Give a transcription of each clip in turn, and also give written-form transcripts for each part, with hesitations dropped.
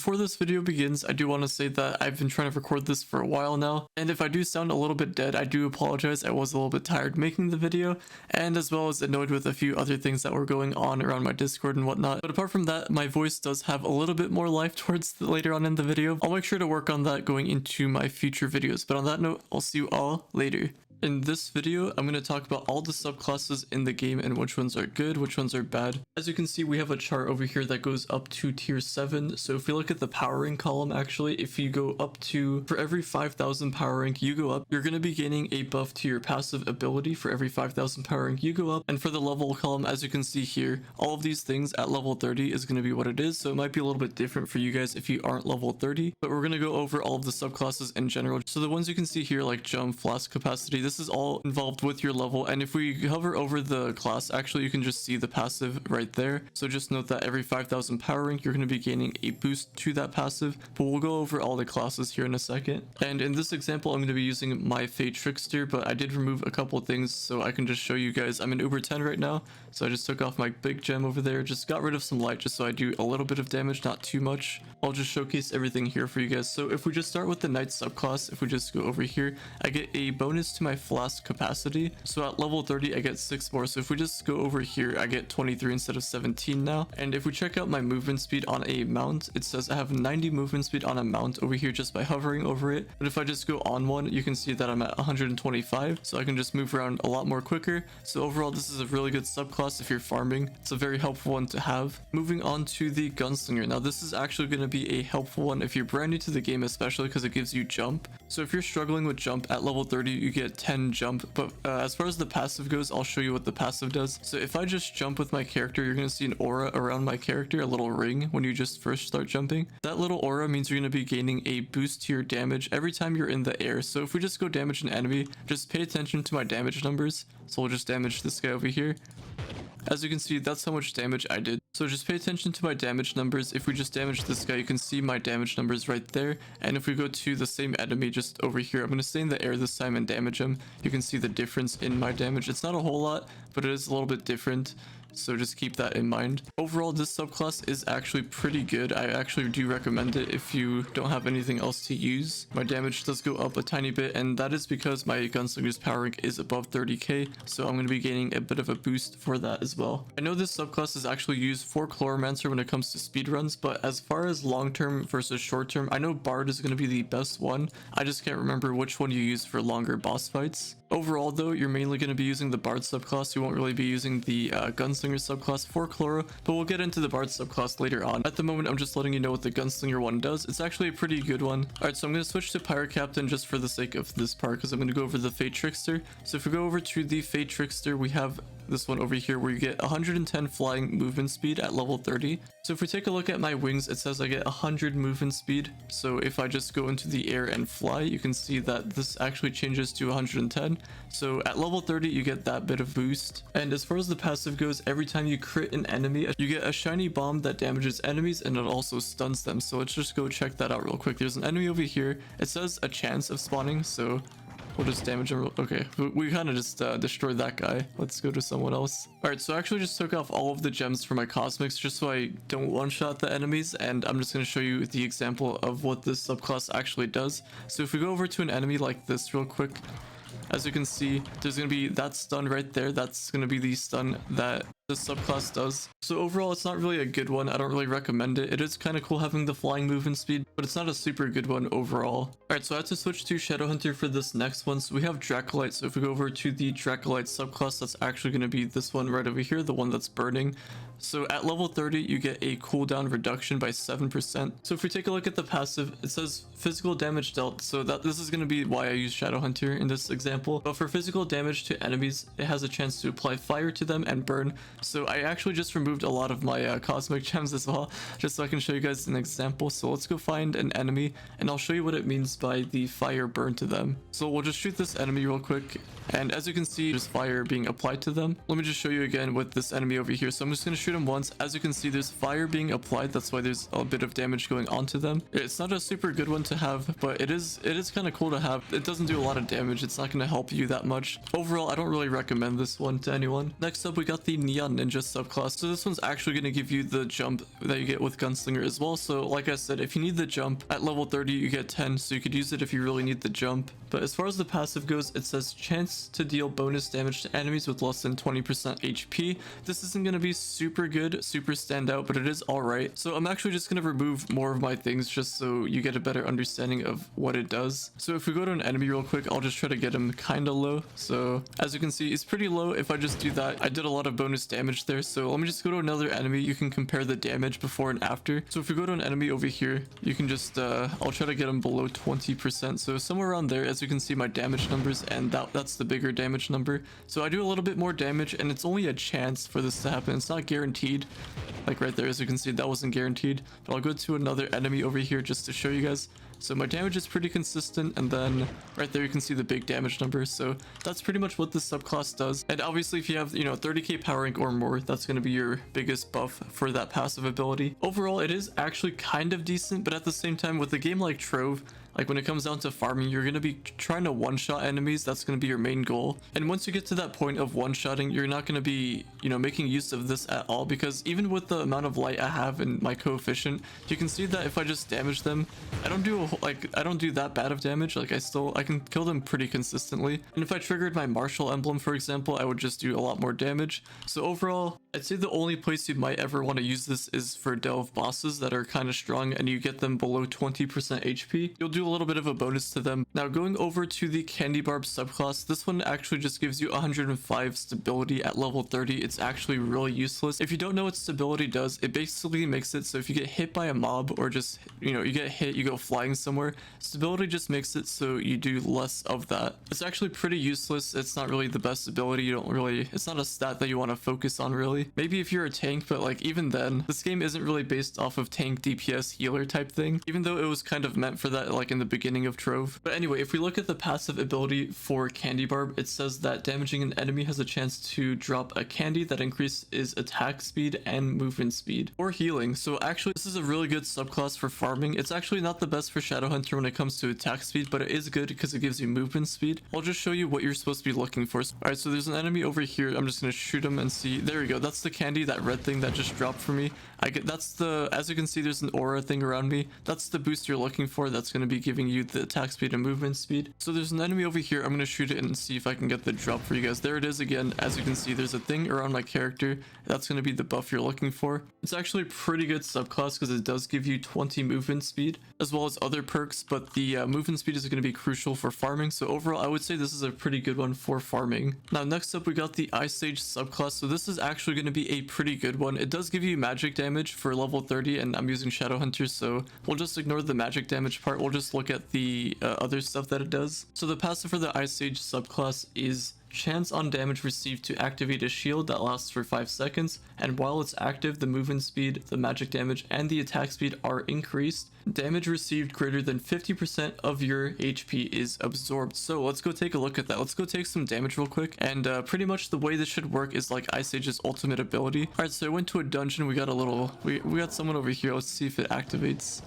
before this video begins, I do want to say that I've been trying to record this for a while now, and if I do sound a little bit dead, I do apologize. I was a little bit tired making the video, and as well as annoyed with a few other things that were going on around my Discord and whatnot. But apart from that, my voice does have a little bit more life towards later on in the video. I'll make sure to work on that going into my future videos. But on that note, I'll see you all later. In this video, I'm going to talk about all the subclasses in the game and which ones are good, which ones are bad. As you can see, we have a chart over here that goes up to tier 7. So if you look at the power rank column, actually, if you go up to, for every 5,000 power rank you go up, you're going to be gaining a buff to your passive ability for every 5,000 power rank you go up. And for the level column, as you can see here, all of these things at level 30 is going to be what it is. So it might be a little bit different for you guys if you aren't level 30, but we're going to go over all of the subclasses in general. So the ones you can see here, like jump, flask capacity, this is all involved with your level. And if we hover over the class, actually you can just see the passive right there. So just note that every 5,000 power rank you're going to be gaining a boost to that passive, but we'll go over all the classes here in a second. And in this example, I'm going to be using my Fae Trickster, but I did remove a couple of things so I can just show you guys. I'm in Uber 10 right now, so I just took off my big gem over there, just got rid of some light just so I do a little bit of damage, not too much. I'll just showcase everything here for you guys. So if we just start with the Knight subclass, if we just go over here, I get a bonus to my flask capacity. So at level 30 I get 6 more. So if we just go over here, I get 23 instead of 17 now. And if we check out my movement speed on a mount, it says I have 90 movement speed on a mount over here just by hovering over it. But if I just go on one, you can see that I'm at 125, so I can just move around a lot more quicker. So overall, this is a really good subclass if you're farming. It's a very helpful one to have. Moving on to the Gunslinger. Now this is actually going to be a helpful one if you're brand new to the game, especially because it gives you jump. So if you're struggling with jump at level 30, you get 10 jump. But as far as the passive goes, I'll show you what the passive does. So if I just jump with my character, you're going to see an aura around my character, a little ring when you just first start jumping. That little aura means you're going to be gaining a boost to your damage every time you're in the air. So if we just go damage an enemy, just pay attention to my damage numbers. So we'll just damage this guy over here. As you can see, that's how much damage I did. So just pay attention to my damage numbers. If we just damage this guy, you can see my damage numbers right there. And if we go to the same enemy just over here, I'm going to stay in the air this time and damage him. You can see the difference in my damage. It's not a whole lot, but it is a little bit different. So just keep that in mind. Overall, this subclass is actually pretty good. I actually do recommend it if you don't have anything else to use. My damage does go up a tiny bit, and that is because my Gunslinger's power rank is above 30k, so I'm going to be gaining a bit of a boost for that as well. I know this subclass is actually used for Chloromancer when it comes to speedruns, but as far as long-term versus short-term, I know Bard is going to be the best one. I just can't remember which one you use for longer boss fights. Overall though, you're mainly going to be using the Bard subclass. You won't really be using the Gunslinger subclass for Chloro, but we'll get into the Bard subclass later on. At the moment, I'm just letting you know what the Gunslinger one does. It's actually a pretty good one. Alright, so I'm going to switch to Pirate Captain just for the sake of this part, because I'm going to go over the Fae Trickster. So if we go over to the Fae Trickster, we have this one over here where you get 110 flying movement speed at level 30. So if we take a look at my wings, it says I get 100 movement speed. So if I just go into the air and fly, you can see that this actually changes to 110. So at level 30, you get that bit of boost. And as far as the passive goes, every time you crit an enemy, you get a shiny bomb that damages enemies and it also stuns them. So let's just go check that out real quick. There's an enemy over here. It says a chance of spawning, so we'll just damage him. Okay, we kind of just destroyed that guy. Let's go to someone else. All right, so I actually just took off all of the gems for my cosmics just so I don't one-shot the enemies, and I'm just going to show you the example of what this subclass actually does. So if we go over to an enemy like this real quick, as you can see, there's going to be that stun right there. That's going to be the stun that this subclass does. So overall, it's not really a good one. I don't really recommend it. It is kind of cool having the flying movement speed, but it's not a super good one overall. Alright, so I had to switch to Shadowhunter for this next one. So we have Dracolyte. So if we go over to the Dracolyte subclass, that's actually going to be this one right over here, the one that's burning. So at level 30, you get a cooldown reduction by 7%. So if we take a look at the passive, it says physical damage dealt. So this is going to be why I use Shadowhunter in this example. But for physical damage to enemies, it has a chance to apply fire to them and burn. So I actually just removed a lot of my cosmic gems as well, just so I can show you guys an example. So let's go find an enemy and I'll show you what it means by the fire burn to them. So we'll just shoot this enemy real quick. And as you can see, there's fire being applied to them. Let me just show you again with this enemy over here. So I'm just going to shoot him once. As you can see, there's fire being applied. That's why there's a bit of damage going on to them. It's not a super good one to have, but it is kind of cool to have. It doesn't do a lot of damage. It's not going to help you that much. Overall, I don't really recommend this one to anyone. Next up, we got the Neon Ninja Subclass. So this one's actually going to give you the jump that you get with Gunslinger as well. So like I said, if you need the jump at level 30, you get 10, so you could use it if you really need the jump. But as far as the passive goes, it says chance to deal bonus damage to enemies with less than 20% HP. This isn't going to be super good, super standout, but it is alright. So I'm actually just going to remove more of my things just so you get a better understanding of what it does. So if we go to an enemy real quick, I'll just try to get him kind of low. So as you can see, it's pretty low. If I just do that, I did a lot of bonus damage there. So let me just go to another enemy. You can compare the damage before and after. So if we go to an enemy over here, you can just I'll try to get him below 20%. So somewhere around there, as you can see my damage numbers, and that's the bigger damage number. So I do a little bit more damage, and it's only a chance for this to happen. It's not guaranteed. Like right there, as you can see, that wasn't guaranteed. But I'll go to another enemy over here just to show you guys. So my damage is pretty consistent, and then right there you can see the big damage numbers. So that's pretty much what this subclass does. And obviously if you have, 30k power rank or more, that's going to be your biggest buff for that passive ability. Overall, it is actually kind of decent, but at the same time, with a game like Trove, like when it comes down to farming, you're going to be trying to one-shot enemies. That's going to be your main goal. And once you get to that point of one-shotting, you're not going to be, making use of this at all, because even with the amount of light I have in my coefficient, you can see that if I just damage them, I don't do that bad of damage. Like I can kill them pretty consistently. And if I triggered my martial emblem, for example, I would just do a lot more damage. So overall, I'd say the only place you might ever want to use this is for delve bosses that are kind of strong and you get them below 20% HP. You'll do a little bit of a bonus to them. Now going over to the Candybarb subclass, this one actually just gives you 105 stability at level 30. It's actually really useless. If you don't know what stability does, it basically makes it so if you get hit by a mob or just, you get hit, you go flying somewhere, stability just makes it so you do less of that. It's actually pretty useless. It's not really the best ability. It's not a stat that you want to focus on really. Maybe if you're a tank, but like even then, this game isn't really based off of tank DPS healer type thing, even though it was kind of meant for that like in the beginning of Trove. But anyway, if we look at the passive ability for Candybarb, it says that damaging an enemy has a chance to drop a candy that increases attack speed and movement speed, or healing. So actually this is a really good subclass for farming. It's actually not the best for Shadowhunter when it comes to attack speed, but it is good because it gives you movement speed. I'll just show you what you're supposed to be looking for. Alright, so there's an enemy over here. I'm just going to shoot him and see. There we go. That's the candy, that red thing that just dropped for me. As you can see, there's an aura thing around me. That's the boost you're looking for. That's going to be giving you the attack speed and movement speed. So there's an enemy over here. I'm going to shoot it and see if I can get the drop for you guys. There it is again. As you can see, there's a thing around my character. That's going to be the buff you're looking for. It's actually a pretty good subclass because it does give you 20 movement speed as well as other perks, but the movement speed is going to be crucial for farming. So overall, I would say this is a pretty good one for farming. Now next up, we got the Sage subclass. So this is actually going to be a pretty good one. It does give you magic damage for level 30, and I'm using Shadowhunter, so we'll just ignore the magic damage part. We'll just look at the other stuff that it does. So the passive for the Sage subclass is chance on damage received to activate a shield that lasts for 5 seconds, and while it's active, the movement speed, the magic damage, and the attack speed are increased. Damage received greater than 50% of your HP is absorbed. So let's go take a look at that. Let's go take some damage real quick. And pretty much the way this should work is like Sage's ultimate ability. Alright, so I went to a dungeon. We got we got someone over here. Let's see if it activates.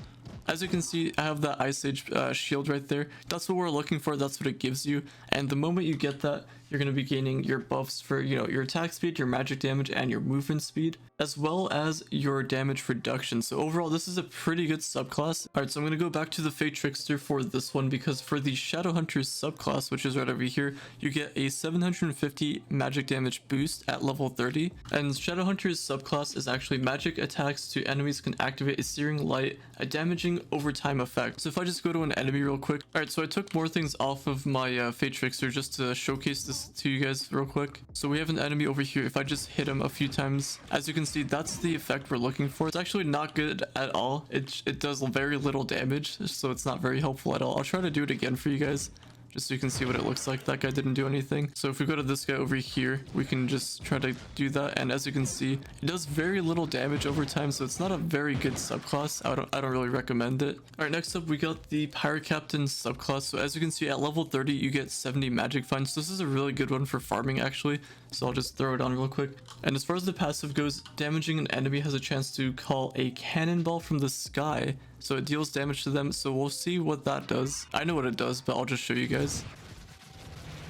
As you can see, I have that Sage shield right there. That's what we're looking for. That's what it gives you. And the moment you get that, you're going to be gaining your buffs for, your attack speed, your magic damage, and your movement speed, as well as your damage reduction. So overall, this is a pretty good subclass. All right, so I'm going to go back to the Fae Trickster for this one, because for the Shadowhunter subclass, which is right over here, you get a 750 magic damage boost at level 30. And Shadowhunter's subclass is actually magic attacks to enemies can activate a searing light, a damaging overtime effect. So if I just go to an enemy real quick. All right, so I took more things off of my Fae Trickster just to showcase this to you guys real quick. So we have an enemy over here. If I just hit him a few times, as you can see, that's the effect we're looking for. It's actually not good at all. It does very little damage, so it's not very helpful at all. I'll try to do it again for you guys, just so you can see what it looks like. That guy didn't do anything. So if we go to this guy over here, we can just try to do that. And as you can see, it does very little damage over time. So it's not a very good subclass. I don't really recommend it. All right, next up, we got the Pirate Captain subclass. So as you can see, at level 30, you get 70 magic finds. So this is a really good one for farming, actually. So I'll just throw it on real quick. And as far as the passive goes, damaging an enemy has a chance to call a cannonball from the sky. So it deals damage to them. So we'll see what that does. I know what it does, but I'll just show you guys.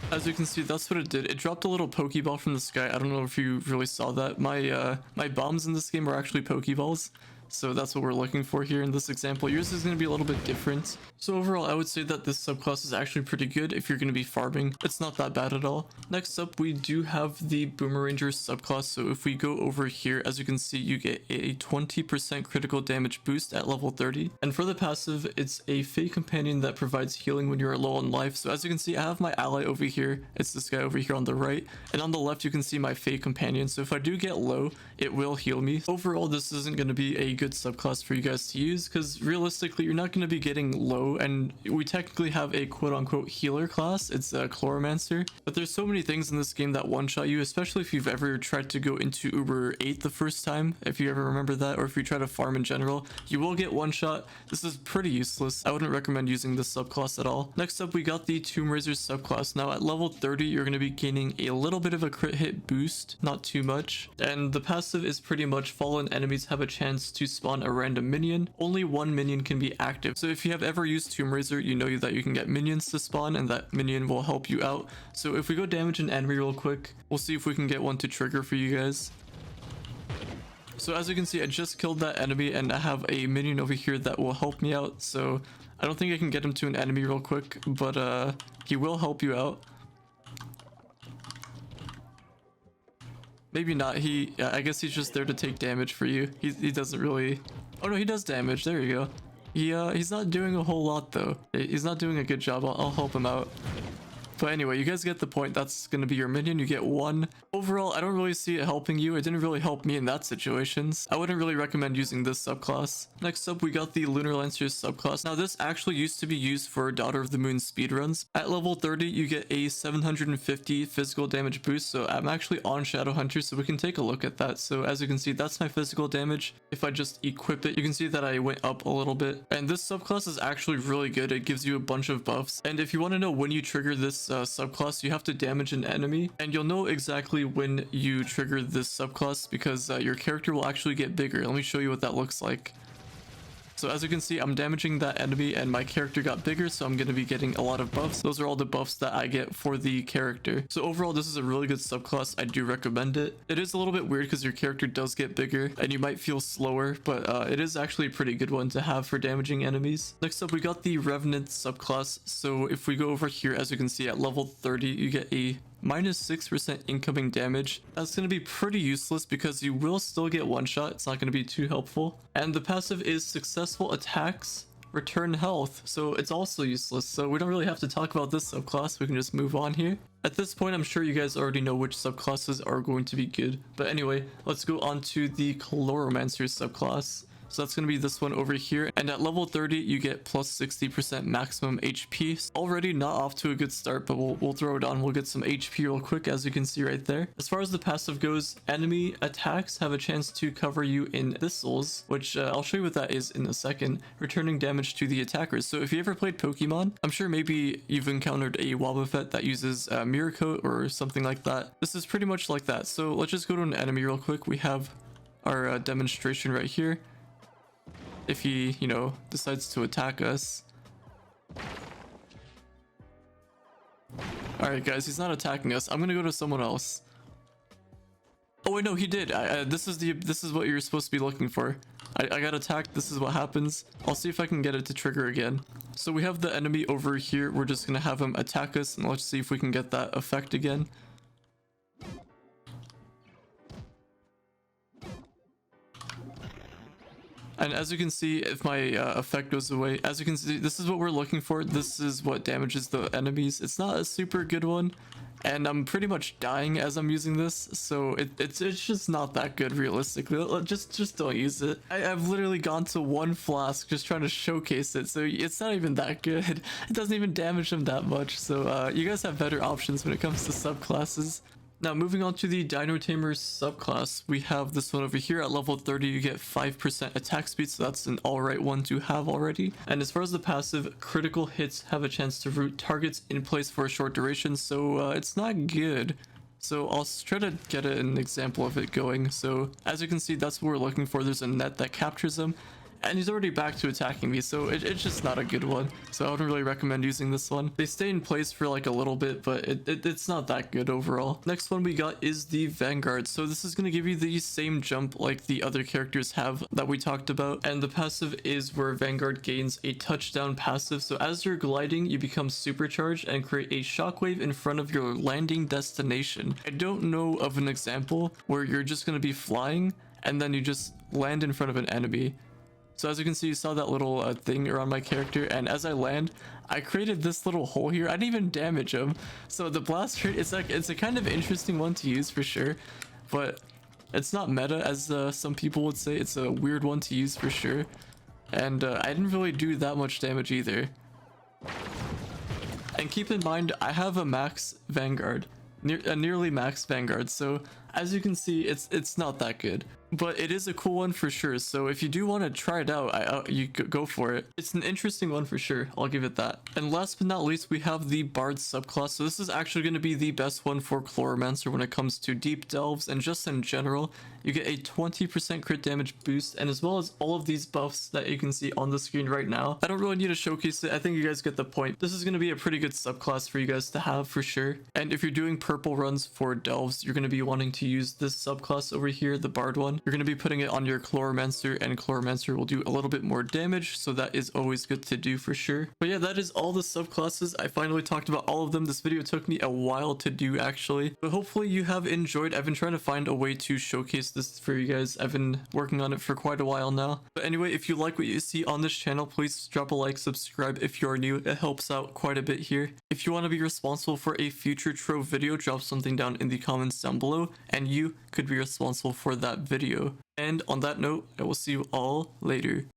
As you can see, that's what it did. It dropped a little Pokeball from the sky. I don't know if you really saw that. My bombs in this game are actually Pokeballs. So that's what we're looking for here in this example. Yours is going to be a little bit different. So overall, I would say that this subclass is actually pretty good if you're going to be farming. It's not that bad at all. Next up, we do have the Boomeranger subclass. So if we go over here, as you can see, you get a 20% critical damage boost at level 30. And for the passive, it's a Fae companion that provides healing when you're low on life. So as you can see, I have my ally over here. It's this guy over here on the right. And on the left, you can see my Fae companion. So if I do get low, it will heal me. Overall, this isn't going to be a good subclass for you guys to use because realistically you're not going to be getting low, and we technically have a quote-unquote healer class. It's a Chloromancer, but there's so many things in this game that one-shot you, especially if you've ever tried to go into Uber 8 the first time, if you ever remember that, or if you try to farm in general, you will get one-shot. This is pretty useless. I wouldn't recommend using this subclass at all. Next up, we got the Boomeranger subclass. Now at level 30 you're going to be gaining a little bit of a crit hit boost, not too much, and the passive is pretty much fallen enemies have a chance to spawn a random minion. Only one minion can be active, so if you have ever used Boomeranger, you know that you can get minions to spawn and that minion will help you out. So if we go damage an enemy real quick, we'll see if we can get one to trigger for you guys. So as you can see, I just killed that enemy and I have a minion over here that will help me out. So I don't think I can get him to an enemy real quick, but he will help you out. Maybe not. I guess he's just there to take damage for you. He doesn't really... Oh no, he does damage. There you go. He's not doing a whole lot though. He's not doing a good job. I'll help him out. But anyway, you guys get the point. That's going to be your minion. You get one. Overall, I don't really see it helping you. It didn't really help me in that situations. I wouldn't really recommend using this subclass. Next up, we got the Lunar subclass. Now, this actually used to be used for Daughter of the Moon speedruns. At level 30, you get a 750 physical damage boost. So I'm actually on Shadow Hunter, so we can take a look at that. So as you can see, that's my physical damage. If I just equip it, you can see that I went up a little bit. And this subclass is actually really good. It gives you a bunch of buffs. And if you want to know when you trigger this subclass, you have to damage an enemy, and you'll know exactly when you trigger this subclass because your character will actually get bigger. Let me show you what that looks like. So as you can see, I'm damaging that enemy and my character got bigger, so I'm going to be getting a lot of buffs. Those are all the buffs that I get for the character. So overall, this is a really good subclass. I do recommend it. It is a little bit weird because your character does get bigger and you might feel slower, but it is actually a pretty good one to have for damaging enemies. Next up, we got the Revenant subclass. So if we go over here, as you can see, at level 30, you get a -6% incoming damage. That's going to be pretty useless because you will still get one shot. It's not going to be too helpful. And the passive is successful attacks return health, so it's also useless. So we don't really have to talk about this subclass. We can just move on here. At this point, I'm sure you guys already know which subclasses are going to be good. But anyway, let's go on to the Chloromancer subclass. So that's going to be this one over here. And at level 30, you get plus 60% maximum HP. Already not off to a good start, but we'll throw it on. We'll get some HP real quick, as you can see right there. As far as the passive goes, enemy attacks have a chance to cover you in thistles, which I'll show you what that is in a second, returning damage to the attackers. So if you ever played Pokemon, I'm sure maybe you've encountered a Wobbuffet that uses Mirror Coat or something like that. This is pretty much like that. So let's just go to an enemy real quick. We have our demonstration right here. If he, you know, decides to attack us. Alright guys, he's not attacking us. I'm gonna go to someone else. Oh wait, no, he did. This is what you're supposed to be looking for. I got attacked. This is what happens. I'll see if I can get it to trigger again. So we have the enemy over here. We're just gonna have him attack us, and let's see if we can get that effect again. And as you can see, if my effect goes away, as you can see, this is what we're looking for. This is what damages the enemies. It's not a super good one, and I'm pretty much dying as I'm using this, so it's just not that good realistically. Just don't use it. I've literally gone to one flask just trying to showcase it, so it's not even that good. It doesn't even damage them that much, so you guys have better options when it comes to subclasses. Now moving on to the Dino Tamer subclass, we have this one over here. At level 30 you get 5% attack speed, so that's an alright one to have already. And as far as the passive, critical hits have a chance to root targets in place for a short duration, so it's not good. So I'll try to get an example of it going. So as you can see, that's what we're looking for. There's a net that captures them. and he's already back to attacking me, so it's just not a good one. So I wouldn't really recommend using this one. They stay in place for like a little bit, but it's not that good overall. Next one we got is the Vanguard. So this is going to give you the same jump like the other characters have that we talked about, and the passive is where Vanguard gains a touchdown passive. So as you're gliding, you become supercharged and create a shockwave in front of your landing destination. I don't know of an example where you're just going to be flying and then you just land in front of an enemy. So as you can see, you saw that little thing around my character, and as I land, I created this little hole here. I didn't even damage him. So the blast rate, it's a kind of interesting one to use for sure, but it's not meta as some people would say. It's a weird one to use for sure, and I didn't really do that much damage either. And keep in mind, I have a max Vanguard, a nearly max Vanguard, so as you can see, it's not that good, but it is a cool one for sure. So if you do want to try it out, you could go for it. It's an interesting one for sure, I'll give it that. And last but not least, we have the Bard Subclass. So this is actually going to be the best one for Chloromancer when it comes to deep delves, and just in general, you get a 20% crit damage boost, and as well as all of these buffs that you can see on the screen right now. I don't really need to showcase it. I think you guys get the point. This is going to be a pretty good subclass for you guys to have for sure. And if you're doing purple runs for delves, you're going to be wanting to use this subclass over here, the Bard one. You're going to be putting it on your Chloromancer, and Chloromancer will do a little bit more damage, so that is always good to do for sure. But yeah, that is all the subclasses. I finally talked about all of them. This video took me a while to do actually, but hopefully you have enjoyed. I've been trying to find a way to showcase this for you guys. I've been working on it for quite a while now. But anyway, if you like what you see on this channel, please drop a like, subscribe if you are new. It helps out quite a bit here. If you want to be responsible for a future Trove video, drop something down in the comments down below, and you could be responsible for that video. And on that note, I will see you all later.